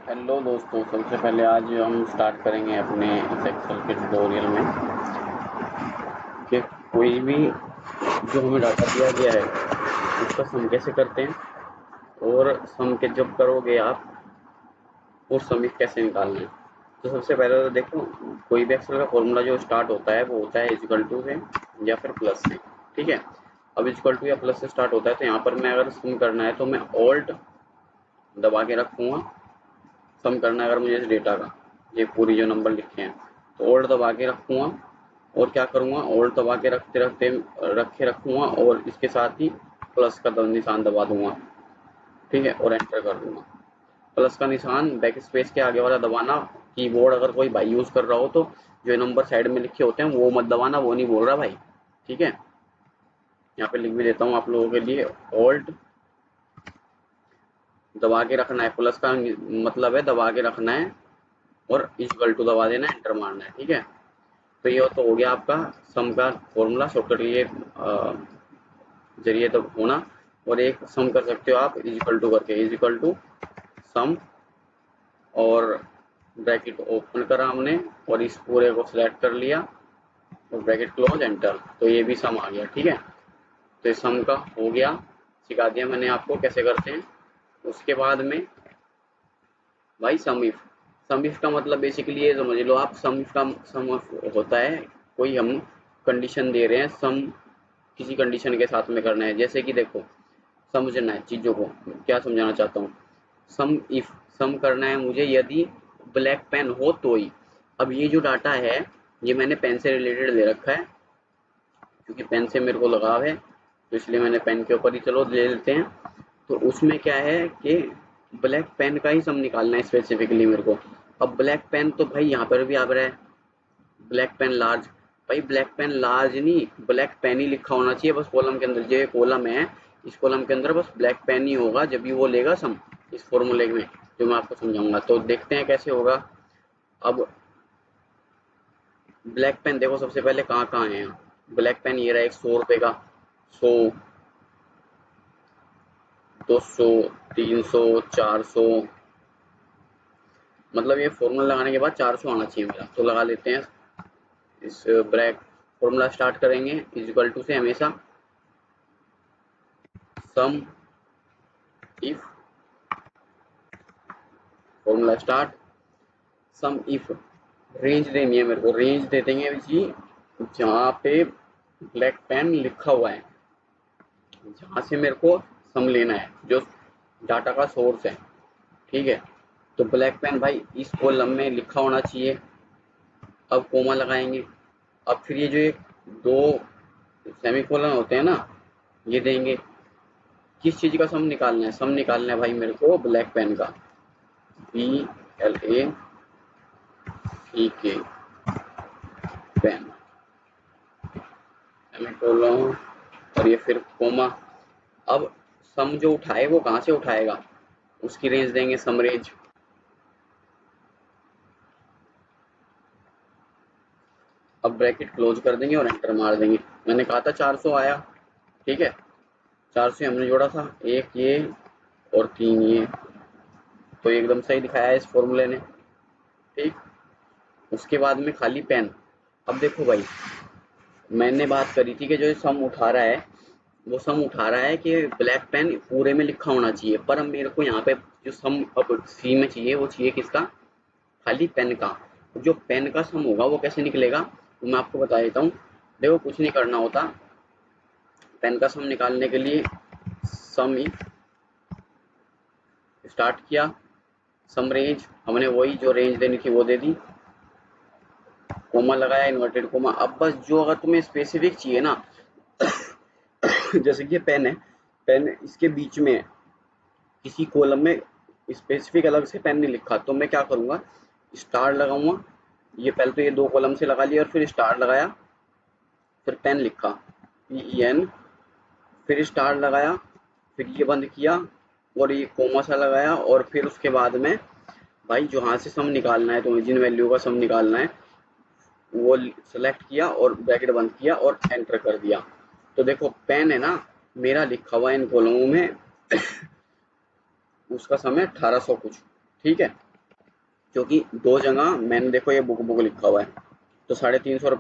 Hello दोस्तों, सबसे पहले आज हम स्टार्ट करेंगे अपने इस एक्सेल के ट्यूटोरियल में कि कोई भी जो हमें डाटा दिया गया है उसका सम कैसे करते हैं और सम के जब करोगे आप वो सम कैसे निकालना है। तो सबसे पहले तो देखो, कोई भी एक्सेल का फॉर्मूला जो स्टार्ट होता है वो होता है इक्वल टू से या फिर प्लस से। ठीक है, अब इक्वल टू या प्लस से स्टार्ट होता है तो यहाँ पर मैं अगर सम करना है तो मैं ऑल्ट दबा के रखूँगा। सम करना है अगर मुझे इस डेटा का, ये पूरी जो नंबर लिखे हैं, तो ऑल्ट दबा के रखूँगा और क्या करूँगा, ऑल्ट दबा के रखते रखते रखे रखूँगा और इसके साथ ही प्लस का निशान दबा दूंगा। ठीक है, और एंटर कर दूंगा। प्लस का निशान बैक स्पेस के आगे वाला दबाना। कीबोर्ड अगर कोई भाई यूज कर रहा हो तो जो नंबर साइड में लिखे होते हैं वो मत दबाना, वो नहीं बोल रहा भाई। ठीक है, यहाँ पे लिख भी देता हूँ आप लोगों के लिए। ऑल्ट दबा के रखना है, प्लस का मतलब है दबा के रखना है और इक्वल टू दबा देना है, एंटर मारना है। ठीक है, तो ये तो हो गया आपका सम का फॉर्मूला शॉर्टकट ये जरिए तो होना। और एक सम कर सकते हो आप इक्वल टू करके, इक्वल टू सम और ब्रैकेट ओपन करा हमने और इस पूरे को सिलेक्ट कर लिया और ब्रैकेट क्लोज, एंटर, तो ये भी सम आ गया। ठीक है, तो इस सम का हो गया, सिखा दिया मैंने आपको कैसे करते हैं। उसके बाद में भाई सम इफ का मतलब बेसिकली ये समझ लो आप, सम इफ का सम होता है कोई हम कंडीशन दे रहे हैं, सम किसी कंडीशन के साथ में करना है। जैसे कि देखो, समझना है चीजों को, क्या समझाना चाहता हूँ। सम इफ सम करना है मुझे यदि ब्लैक पेन हो तो ही। अब ये जो डाटा है ये मैंने पेन से रिलेटेड दे रखा है, क्योंकि पेन से मेरे को लगाव है तो इसलिए मैंने पेन के ऊपर ही चलो ले लेते हैं। तो उसमें क्या है कि ब्लैक पेन का ही सम निकालना है स्पेसिफिकली मेरे को। अब ब्लैक पेन तो भाई यहाँ पर भी आ रहा है, ब्लैक पेन लार्ज। भाई ब्लैक पेन लार्ज नहीं, ब्लैक पेन ही लिखा होना चाहिए बस कॉलम के अंदर। जो ये कॉलम है इस कॉलम के अंदर बस ब्लैक पेन ही होगा, जब भी वो लेगा सम इस फॉर्मूले में जो मैं आपको समझाऊंगा। तो देखते हैं कैसे होगा। अब ब्लैक पेन देखो सबसे पहले कहाँ कहाँ है यहाँ। ब्लैक पेन ये रहा एक 100 रुपए का, 100, 200, 300, 400, मतलब ये फॉर्मूला लगाने के बाद 400 आना चाहिए मेरा। तो लगा लेते हैं इस ब्लैक, फॉर्मूला स्टार्ट करेंगे इक्वल टू से हमेशा SUMIF, formula start SUMIF, range देनी है मेरे को, रेंज दे देंगे जी जहाँ पे ब्लैक पेन लिखा हुआ है, जहाँ से मेरे को सम लेना है, जो डाटा का सोर्स है। ठीक है, तो ब्लैक पेन भाई इस कॉलम में लिखा होना चाहिए। अब कोमा लगाएंगे। अब फिर ये जो एक दो सेमीकोलन होते हैं ना, ये देंगे। किस चीज का सम निकालना है, सम निकालना है भाई मेरे को ब्लैक पेन का, BLACK पेन, सेमीकोलन और ये फिर कोमा। अब सम जो उठाए वो कहाँ से उठाएगा, उसकी रेंज देंगे सम रेंज। अब ब्रैकेट क्लोज कर देंगे और एंटर मार देंगे। मैंने कहा था 400 आया। ठीक है, 400 हमने जोड़ा था, एक ये और 3 ये, तो एकदम सही दिखाया है इस फॉर्मूले ने। ठीक, उसके बाद में खाली पेन। अब देखो भाई, मैंने बात करी थी कि जो सम उठा रहा है वो सम उठा रहा है कि ब्लैक पेन पूरे में लिखा होना चाहिए, पर अब मेरे को यहाँ पे जो सम अब सी में चाहिए वो चाहिए किसका, खाली पेन का। जो पेन का सम होगा वो कैसे निकलेगा तो मैं आपको बता देता हूँ। देखो कुछ नहीं करना होता, पेन का सम निकालने के लिए सम स्टार्ट किया, सम रेंज हमने वही जो रेंज देनी थी वो दे दी, कोमा लगाया, इन्वर्टेड कोमा। अब बस जो अगर तुम्हें स्पेसिफिक चाहिए ना जैसे कि ये पेन है, पेन इसके बीच में है, किसी कॉलम में स्पेसिफिक अलग से पेन नहीं लिखा, तो मैं क्या करूंगा, स्टार लगाऊंगा। ये पहले तो ये दो कॉलम से लगा लिया और फिर स्टार लगाया, फिर पेन लिखा, PEN, फिर स्टार लगाया, फिर ये बंद किया और ये कोमा सा लगाया और फिर उसके बाद में भाई जहाँ से सम निकालना है, तुम्हें जिन वैल्यू का सम निकालना है वो सेलेक्ट किया और ब्रैकेट बंद किया और एंटर कर दिया। तो देखो पेन है ना मेरा लिखा हुआ इन कॉलमों में उसका समय 1800 कुछ। ठीक है, क्योंकि दो जगह मैंने देखो ये बुक लिखा हुआ है, तो 350 रुपये